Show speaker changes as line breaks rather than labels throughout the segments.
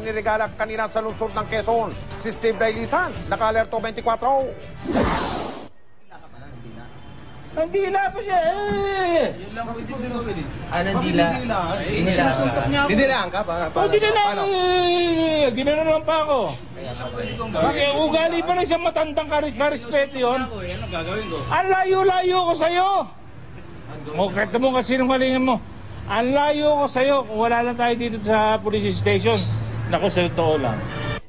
ni Regala kanina sa lungsod ng Quezon. Si Steve Dailisan, naka-alerto 24.
Nandila po siya
Yun lang po yung dinawin eh.
Nandila?
Sinusuntok niya ako.
Dinilaan ka?
Dinilaan ginano lang pa ako. Bakit ugali pa rin sa matandang karispeto yun?
Anong gagawin ko?
Ang layo-layo ko sa'yo. O, kahit mo kasi sinungalingan mo. Ang layo ko sa'yo kung wala lang tayo dito sa police station. Naku, sa totoo lang.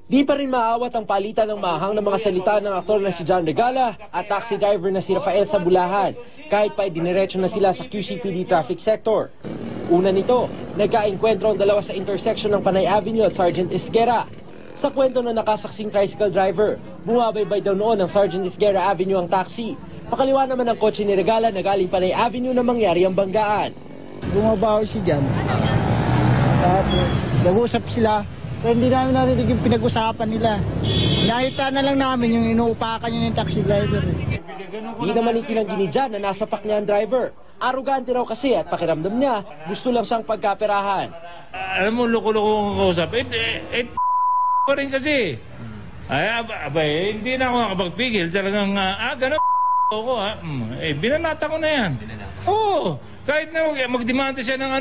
Di pa rin maawat ang palitan ng mahang ng mga salita ng aktor na si John Regala at taxi driver na si Rafael Sabulahan kahit pa idiniretso na sila sa QCPD traffic sector. Una nito, nagkaengkwentro ang dalawa sa intersection ng Panay Avenue at Sergeant Esguera. Sa kwento ng nakasaksing tricycle driver, bumabaybay daw noon ng Sergeant Esguera Avenue ang taxi. Pakaliwa naman ang kotse ni Regala na galing Panay Avenue na mangyari ang banggaan.
Bumabawi si Jan. Tapos, nag-usap sila. Pero hindi namin narinig yung pinag-usapan nila. Nakita na lang namin yung inuupakan yun ng taxi driver.
Di naman itinanggi ni Jan na nasapak niya ang driver. Arugante raw kasi at pakiramdam niya, gusto lang siyang pagkaperahan.
Alam mo, loko-loko kong kausap. Pa rin kasi. Ay, hindi na ako nakapagpigil. Talagang, ganun ako ha. Binanata ko na yan. Oo. Kahit na magdemanda siya ng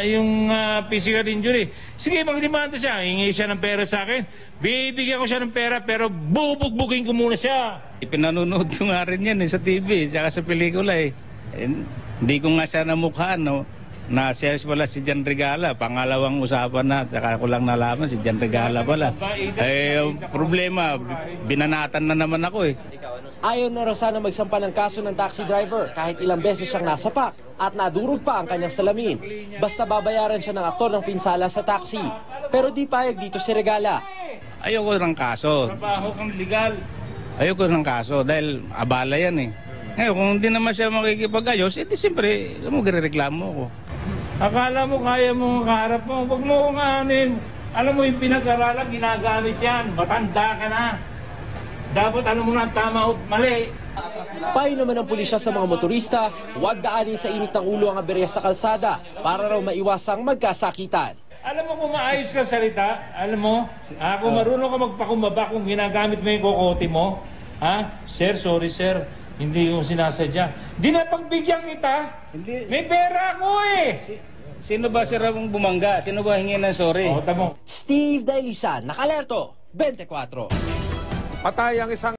yung physical injury. Sige, magdemanda siya. Hingi siya ng pera sa akin. Bibigyan ko siya ng pera pero bubugbugin ko muna siya.
Ipinanonood ko nga rin yan sa TV, saka sa pelikula eh. Hindi ko nga siya namukhaan, no? Na siya pala si John Regala. Pangalawang usapan na, saka ko lang nalaman si John Regala pala. Problema, binanatan na naman ako eh.
Ayaw na raw sana magsampa ng kaso ng taxi driver kahit ilang beses siyang nasapak at nadurog pa ang kanyang salamin. Basta babayaran siya ng aktor ng pinsala sa taxi. Pero di payag dito si Regala.
Ayoko ng kaso.
Trabaho kang legal.
Ayoko ng kaso dahil abala yan eh. Ngayon, kung hindi naman siya makikipag-ayos, edi siyempre, magre-reklamo ko.
Akala mo kaya mo kaharap mo. Huwag mo kung alam mo yung pinag-aralan, ginagamit yan. Matanda ka na. Dapat alam mo na tama o mali.
Payo naman ng pulisya sa mga motorista, huwag daanin sa init ng ulo ang aberya sa kalsada para raw maiwasang magkasakitan.
Alam mo kung maayos ka salita, alam mo, kung marunong ka magpakumbaba kung ginagamit mo yung kokote mo, sir, sorry sir, hindi yung sinasadya. Di na pagbigyan kita, may pera ako eh.
Sino ba sir ang bumangga? Sino ba hingin ng sorry?
Steve Dailisan, nakalerto, 24.
Patay ang isang